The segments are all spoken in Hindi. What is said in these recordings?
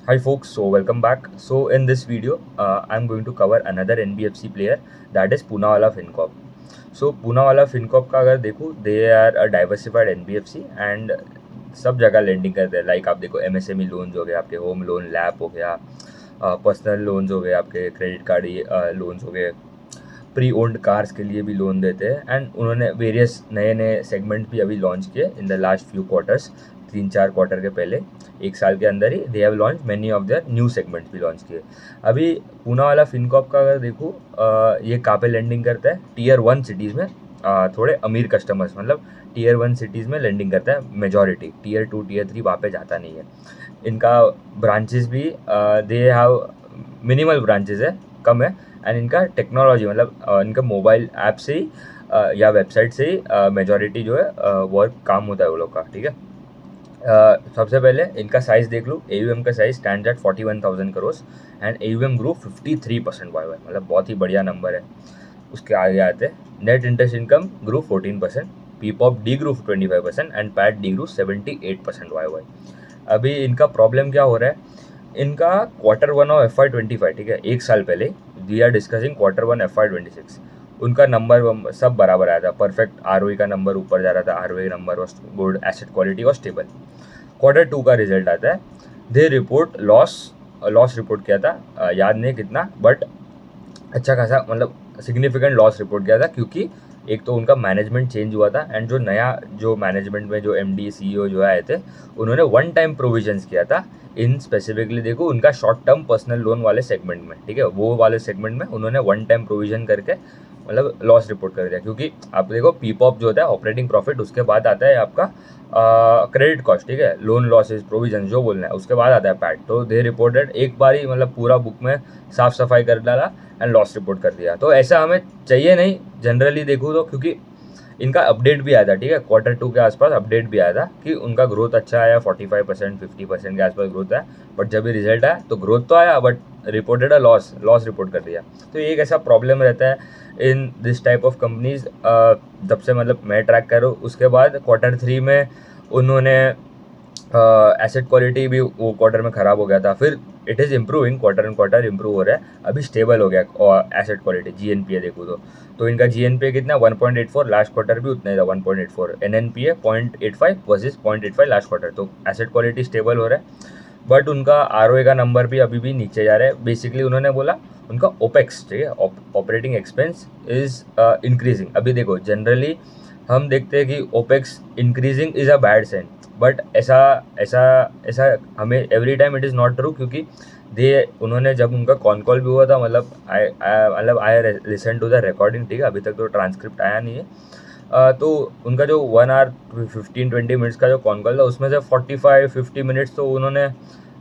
Hi folks, so welcome back. So in this video, I'm going to cover another NBFC player that is Poonawalla FinCorp. So Poonawalla FinCorp का अगर देखो, they are a diversified NBFC and सब जगह लेंडिंग करते हैं. लाइक आप देखो MSME लोन्स हो गए, आपके होम लोन लैप हो गया, पर्सनल लोन्स हो गए, आपके क्रेडिट कार्ड लोन्स हो गए, प्री ओन्ड कार्स के लिए भी लोन देते हैं. एंड उन्होंने वेरियस नए नए सेगमेंट भी अभी लॉन्च किए in the last few quarters. 3-4 quarter के पहले, एक साल के अंदर ही they have launch many of their new segments भी लॉन्च किए. अभी पूनावाला फिनकॉप का अगर देखूँ, ये कहाँ पे लेंडिंग करता है, Tier 1 सिटीज़ में. थोड़े अमीर कस्टमर्स, मतलब Tier 1 सिटीज़ में लेंडिंग करता है मेजॉरिटी. Tier 2 Tier 3 वहाँ पे जाता नहीं है. इनका ब्रांचेस भी दे हैव मिनिमल ब्रांचेस है, कम है. एंड इनका टेक्नोलॉजी, मतलब इनका मोबाइल ऐप से ही या वेबसाइट से ही मेजॉरिटी जो है वर्क काम होता है वो लोग का. ठीक है. सबसे पहले इनका साइज़ देख लूँ. AUM का size stand at 41,000 crore and AUM grow 53% Y, मतलब बहुत ही बढ़िया नंबर है. उसके आगे आते हैं, net interest income grow 14%, PPOP the grow 25% and PAT the grow 78% Y. अभी इनका प्रॉब्लम क्या हो रहा है, इनका Q1 ऑफ FY25, ठीक है, एक साल पहले, we are discussing Q1 FY26, उनका नंबर सब बराबर आया था. परफेक्ट ROE का नंबर ऊपर जा रहा था, ROE number was good, asset quality was stable. Q2 का रिजल्ट आता है, दे रिपोर्ट लॉस रिपोर्ट किया था, याद नहीं कितना, बट अच्छा खासा, मतलब सिग्निफिकेंट लॉस रिपोर्ट किया था. क्योंकि एक तो उनका मैनेजमेंट चेंज हुआ था एंड जो मैनेजमेंट में जो MD CEO जो आए थे, उन्होंने वन टाइम प्रोविजंस किया था इन स्पेसिफिकली देखो उनका शॉर्ट टर्म पर्सनल लोन वाले सेगमेंट में. ठीक है, वो वाले सेगमेंट में उन्होंने वन टाइम प्रोविजन करके मतलब लॉस रिपोर्ट कर दिया. क्योंकि आप देखो पीपॉप जो होता है ऑपरेटिंग प्रॉफिट, उसके बाद आता है आपका क्रेडिट कॉस्ट. ठीक है, लोन लॉसेज प्रोविजन जो बोलना है, उसके बाद आता है पैट. तो दे रिपोर्टेड एक बार ही, मतलब पूरा बुक में साफ सफाई कर डाला एंड लॉस रिपोर्ट कर दिया. तो ऐसा हमें चाहिए नहीं जनरली देखूँ तो, क्योंकि इनका अपडेट भी आया था. ठीक है, Q2 के आसपास अपडेट भी आया था कि उनका ग्रोथ अच्छा आया, 45% 50% के आसपास ग्रोथ है. बट जब भी रिजल्ट आया तो ग्रोथ तो आया, but reported a loss report कर दिया. तो ये एक ऐसा प्रॉब्लम रहता है in this type of companies. जब से मतलब मैं ट्रैक करूँ, उसके बाद Q3 में उन्होंने एसेट क्वालिटी भी वो क्वार्टर में ख़राब हो गया था. फिर it is improving, quarter improve हो रहा है, अभी स्टेबल हो गया. और एसेट क्वालिटी GNPA देखो तो इनका GNPA कितना 1.84, लास्ट क्वार्टर भी उतना ही था 1.84. NNPA 0.85 versus 0.85 last quarter. तो एसेट क्वालिटी स्टेबल हो रहा है. बट उनका ROA का नंबर भी अभी भी नीचे जा रहा है. बेसिकली उन्होंने बोला उनका OPEX, ठीक है, ऑपरेटिंग एक्सपेंस इज़ इंक्रीजिंग. अभी देखो जनरली हम देखते हैं कि OPEX increasing is a bad sign, but ऐसा ऐसा ऐसा हमें every time it is not true. क्योंकि उन्होंने जब उनका कॉन कॉल भी हुआ था, मतलब I listen to the recording. ठीक है, अभी तक तो ट्रांसक्रिप्ट आया नहीं है. तो उनका जो 1 आवर 15-20 मिनट्स का जो कॉन कॉल था, उसमें से 45-50 मिनट्स तो उन्होंने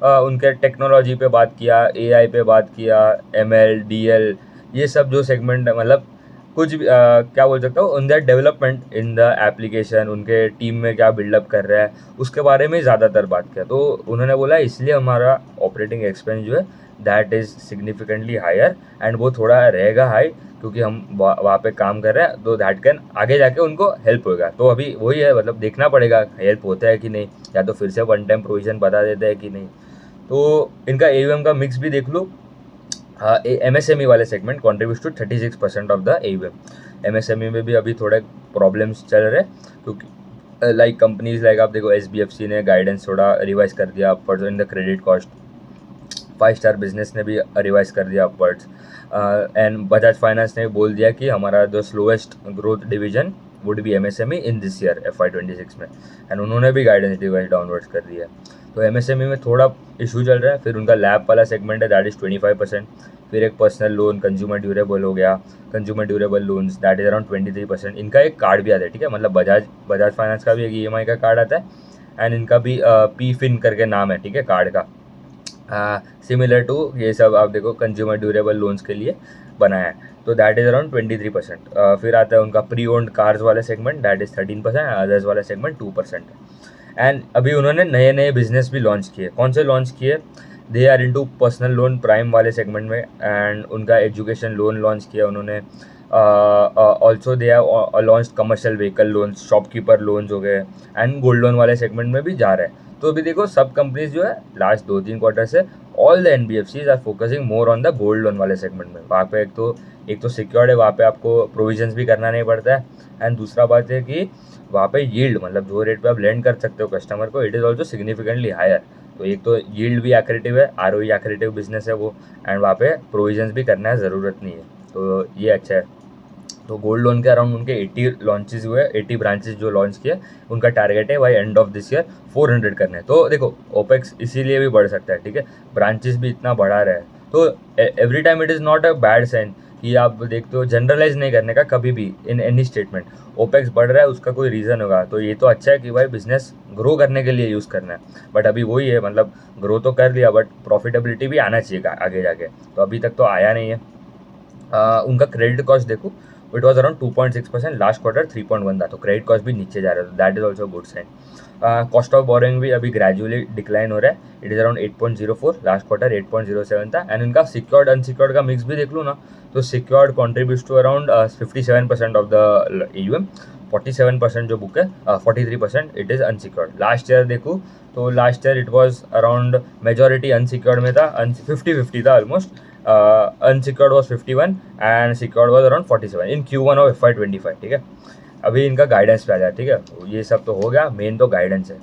उनके टेक्नोलॉजी पे बात किया, AI पे बात किया, ML DL, ये सब जो सेगमेंट है, मतलब कुछ भी क्या बोल सकता हूँ, उन that development in the application, उनके टीम में क्या बिल्डअप कर रहा है, उसके बारे में ज़्यादातर बात किया. तो उन्होंने बोला इसलिए हमारा ऑपरेटिंग एक्सपेंस जो है that is significantly higher and वो थोड़ा रहेगा हाई, क्योंकि हम वहाँ पे काम कर रहे हैं. तो दैट कैन आगे जाके उनको हेल्प होगा. तो अभी वही है, मतलब देखना पड़ेगा हेल्प होता है कि नहीं, या तो फिर से वन टाइम प्रोविजन बता देता है कि नहीं. तो इनका AUM का मिक्स भी देख लो. MSME वाले segment contribute to 36% of the AUM. MSME में भी अभी थोड़े प्रॉब्लम्स चल रहे हैं, क्योंकि लाइक कंपनीज लाइक आप देखो SBFC ने गाइडेंस थोड़ा रिवाइज कर दिया upwards in the credit cost. 5 star business ने भी रिवाइज कर दिया अपवर्ड्स. एंड बजाज फाइनेंस ने बोल दिया कि हमारा जो slowest growth division would be MSME in this year FY26 में. एंड उन्होंने भी गाइडेंस रिवाइज डाउनवर्ड्स कर दिया. तो MSME में थोड़ा इशू चल रहा है. फिर उनका लैब वाला सेगमेंट है, दैट इज़ 25%. फिर एक पर्सनल लोन, कंज्यूमर ड्यूरेबल हो गया, consumer durable loans, that is around 23%. इनका एक कार्ड भी आता है. ठीक है, मतलब बजाज फाइनेंस का भी एक EMI का कार्ड आता है एंड इनका भी PFIN करके नाम है. ठीक है, कार्ड का सिमिलर टू ये सब आप देखो कंज्यूमर ड्यूरेबल लोन्स के लिए बनाया है. तो दैट इज़ अराउंड 23%. फिर आता है उनका प्री ओन्ड कार्स वाले सेगमेंट, दैट इज़ 13%, अदर्स वाला सेगमेंट 2% है. एंड अभी उन्होंने नए नए बिजनेस भी लॉन्च किए. कौन से लॉन्च किए, they are into personal loan prime वाले सेगमेंट में. एंड उनका एजुकेशन लोन लॉन्च किया उन्होंने. Also they have launch commercial vehicle loans, shopkeeper loans हो गए, एंड गोल्ड लोन वाले सेगमेंट में भी जा रहे हैं. तो अभी देखो सब कंपनीज जो है लास्ट 2-3 क्वार्टर से all the NBFCs are focusing more on the gold loan वाले सेगमेंट में। वहाँ पे एक तो सिक्योर्ड है, वहाँ पे आपको प्रोविजंस भी करना नहीं पड़ता है, एंड दूसरा बात है कि वहाँ पे यील्ड मतलब जो रेट पे आप लेंड कर सकते हो कस्टमर को, it is also significantly higher. तो एक तो यील्ड भी एक्रेटिव है, आरओई एक्रेटिव बिजनेस है वो, एंड वहाँ पे प्रोविजंस भी करना है ज़रूरत नहीं है, तो ये अच्छा है। तो गोल्ड लोन के अराउंड उनके 80 लॉन्चेस हुए, 80 ब्रांचेस जो लॉन्च किए, उनका टारगेट है by end of this year 400 करने। तो देखो ओपेक्स इसीलिए भी बढ़ सकता है, ठीक है, ब्रांचेस भी इतना बढ़ा रहे हैं। तो every time it is not a bad sign कि आप देखते हो, जनरलाइज नहीं करने का कभी भी इन एनी स्टेटमेंट। ओपेक्स बढ़ रहा है उसका कोई रीज़न होगा, तो ये तो अच्छा है कि भाई बिजनेस ग्रो करने के लिए यूज़ करना है। बट अभी वही है, मतलब ग्रो तो कर लिया बट प्रॉफिटेबिलिटी भी आना चाहिए आगे जाके, तो अभी तक तो आया नहीं है। उनका क्रेडिट कॉस्ट देखो, it was around 2.6%, last quarter 3.1 था, तो क्रेडिट कॉस्ट भी नीचे जा रहा है, that is also good sign. Cost of borrowing भी अभी ग्रेजुअली डिक्लाइन हो रहा है, it is around 8.04, last quarter 8.07 था। एंड इनका सिक्योर्ड अनसिक्योर्ड का मिक्स भी देख लो ना, तो secured contributes to around 57% of the AUM, 47% जो बुक है, 43% it is unsecured. Last year देखूँ तो last year it was around majority unsecured में था, 50-50 था almost. Unsecured was 51 and secured was around 47 in Q1 of FY25, ठीक है। अभी इनका गाइडेंस पे आ जाए, ठीक है, ये सब तो हो गया, मेन तो गाइडेंस है।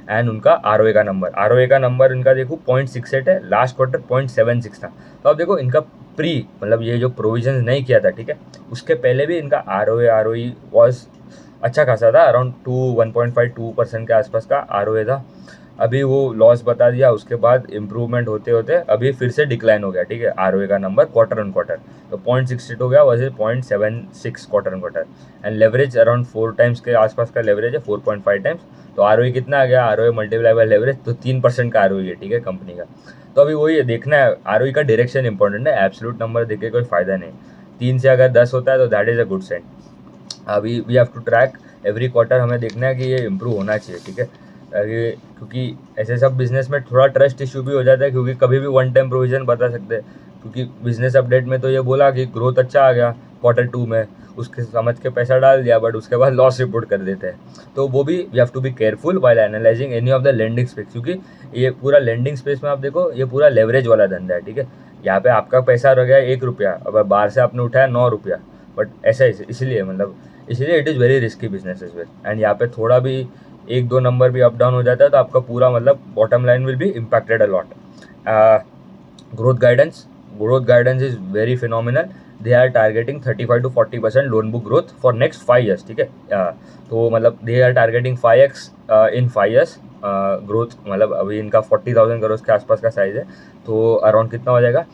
एंड उनका आरओए का नंबर इनका देखो 0.68 है, लास्ट क्वार्टर 0.76 था। तो अब देखो इनका प्री मतलब ये जो प्रोविजन नहीं किया था, ठीक है, उसके पहले भी इनका आरओई वॉज अच्छा खासा था, अराउंड 1.52% के आसपास का आरओए था। अभी वो लॉस बता दिया, उसके बाद इम्प्रूवमेंट होते होते अभी फिर से डिक्लाइन हो गया, ठीक है, आरओए का नंबर क्वार्टर ऑन क्वार्टर, तो 0.68 हो गया versus 0.76 quarter on quarter. And leverage around 4 times के आसपास का लेवरेज है, 4.5 टाइम्स। तो आरओए कितना आ गया, आरओए मल्टीप्लाई बाय लेवरेज, तो 3% का आरओए है, ठीक है, कंपनी का। तो अभी वही है, देखना है आरओए का डायरेक्शन इंपॉर्टेंट है, एब्सोल्यूट नंबर देख के कोई फायदा नहीं। 3 से अगर 10 होता है तो that is a good sign. अभी we have to track every quarter, हमें देखना है कि ये इम्प्रूव होना चाहिए, ठीक है, क्योंकि ऐसे सब बिजनेस में थोड़ा ट्रस्ट इशू भी हो जाता है, क्योंकि कभी भी वन टाइम प्रोविजन बता सकते हैं, क्योंकि बिजनेस अपडेट में तो ये बोला कि ग्रोथ अच्छा आ गया Q2 में, उसके समझ के पैसा डाल दिया, बट उसके बाद लॉस रिपोर्ट कर देते हैं। तो वो भी we have to be careful while analysing any of the lending space, क्योंकि ये पूरा लेंडिंग स्पेस में आप देखो ये पूरा लेवरेज वाला धंधा है, ठीक है। यहाँ पे आपका पैसा रह गया 1 रुपया, अब बाहर से आपने उठाया 9 रुपया, बट ऐसा इसलिए मतलब इसलिए it is very risky business is well. And यहाँ पे थोड़ा भी 1-2 नंबर भी अप डाउन हो जाता है तो आपका पूरा मतलब bottom line will be impacted a lot. Growth guidance is very phenomenal, they are targeting 35 to 40% loan book growth for next 5 years, ठीक है। तो मतलब they are targeting 5x in 5 years growth, मतलब अभी इनका 40,000 करोड़ के आसपास का साइज है, तो अराउंड कितना हो जाएगा,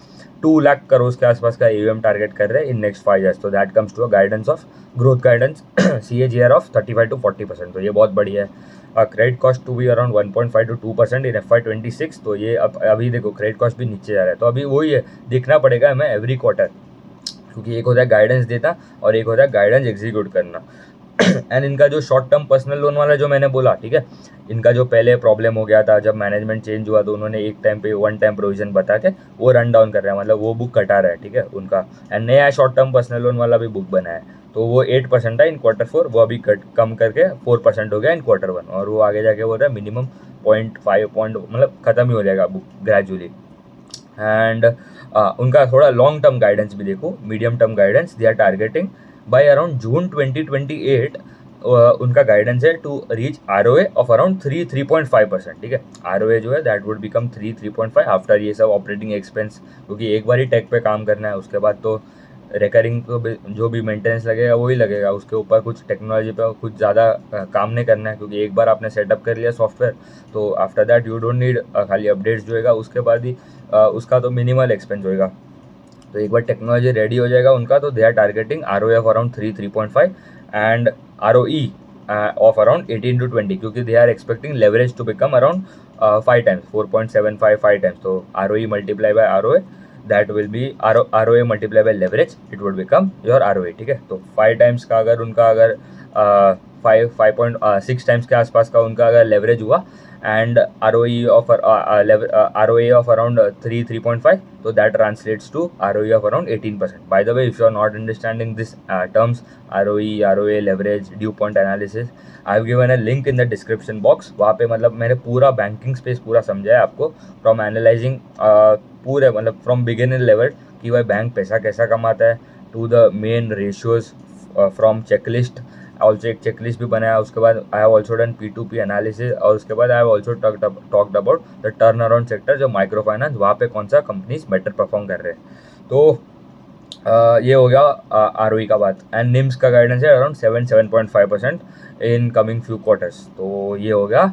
2 लाख करोड़ के आसपास का AUM टारगेट कर रहे हैं इन नेक्स्ट 5 ईयर्स। तो that comes to a guidance of growth guidance CAGR of 35 to 40%, तो ये बहुत बढ़िया है। Credit cost to be around 1.5 to 2% in FY26, तो ये अभी देखो क्रेडिट कॉस्ट भी नीचे जा रहा है, तो अभी वही है, देखना पड़ेगा हमें एवरी क्वार्टर, क्योंकि एक होता है गाइडेंस देता और एक होता है गाइडेंस एग्जीक्यूट करना। एंड इनका जो शॉर्ट टर्म पर्सनल लोन वाला जो मैंने बोला, ठीक है, इनका जो पहले प्रॉब्लम हो गया था, जब मैनेजमेंट चेंज हुआ तो उन्होंने एक टाइम पे वन टाइम प्रोविजन बता के वो रन डाउन कर रहा है, मतलब वो बुक कटा रहा है, ठीक है, उनका। एंड नया शॉर्ट टर्म पर्सनल लोन वाला भी बुक बना है, तो वो 8% था इन Q4, वो अभी कम करके 4% हो गया इन Q1, और वो आगे जाके बोल रहा है मिनिमम 0.5 मतलब खत्म ही हो जाएगा बुक ग्रेजुअली। एंड उनका थोड़ा लॉन्ग टर्म गाइडेंस भी देखो, medium term guidance they are targeting by around June 2028, उनका गाइडेंस है to reach ROA of around 3.5%, ठीक है। आरओए जो है दैट वुड बिकम 3.5 आफ्टर ये सब ऑपरेटिंग एक्सपेंस, क्योंकि एक बार ही टेक पे काम करना है, उसके बाद तो रिकरिंग को जो भी मेंटेनेंस लगेगा वही लगेगा, उसके ऊपर कुछ टेक्नोलॉजी पे कुछ ज़्यादा काम नहीं करना है, क्योंकि एक बार आपने सेटअप कर लिया सॉफ्टवेयर, तो after that you don't need खाली अपडेट्स जो होगा उसके बाद ही उसका तो मिनिमल एक्सपेंस होएगा। तो एक बार टेक्नोलॉजी रेडी हो जाएगा उनका, तो they are targeting ROA of around 3.5 and ROE of around 18 to 20, क्योंकि they are expecting leverage to become around 5 times, 4.75 5 times, तो ROE multiply by ROA that will be ROA multiply by leverage, it would become your ROE, ठीक है। तो 5 टाइम्स का अगर उनका अगर 5.6 टाइम्स के आसपास का उनका अगर लेवरेज हुआ and ROE of ROA of around 3.5, so that translates to ROE of around 18%. By the way, if you are not understanding this terms, ROE, ROA, leverage, dew point analysis, I have given a link in the description box. वहाँ पे मतलब मैंने पूरा बैंकिंग स्पेस पूरा समझा है आपको, फ्रॉम एनालाइजिंग पूरे मतलब फ्रॉम बिगिनर लेवल कि भाई बैंक पैसा कैसा कमाता है, to the main ratios from checklist. Also एक चेकलिस्ट भी बनाया. उसके बाद I have also done P2P analysis, और उसके बाद I have also talked about the turnaround sector, जो माइक्रो फाइनेंस, वहाँ पे कौन सा कंपनीज बेटर परफॉर्म कर रहे हैं. तो ये हो गया ROE का बात. एंड निम्स का गाइडेंस है around 7.5% in coming few quarters. तो ये हो गया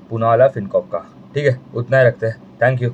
पूनावाला फिनकॉप का. ठीक है, उतना ही रखते हैं. Thank you.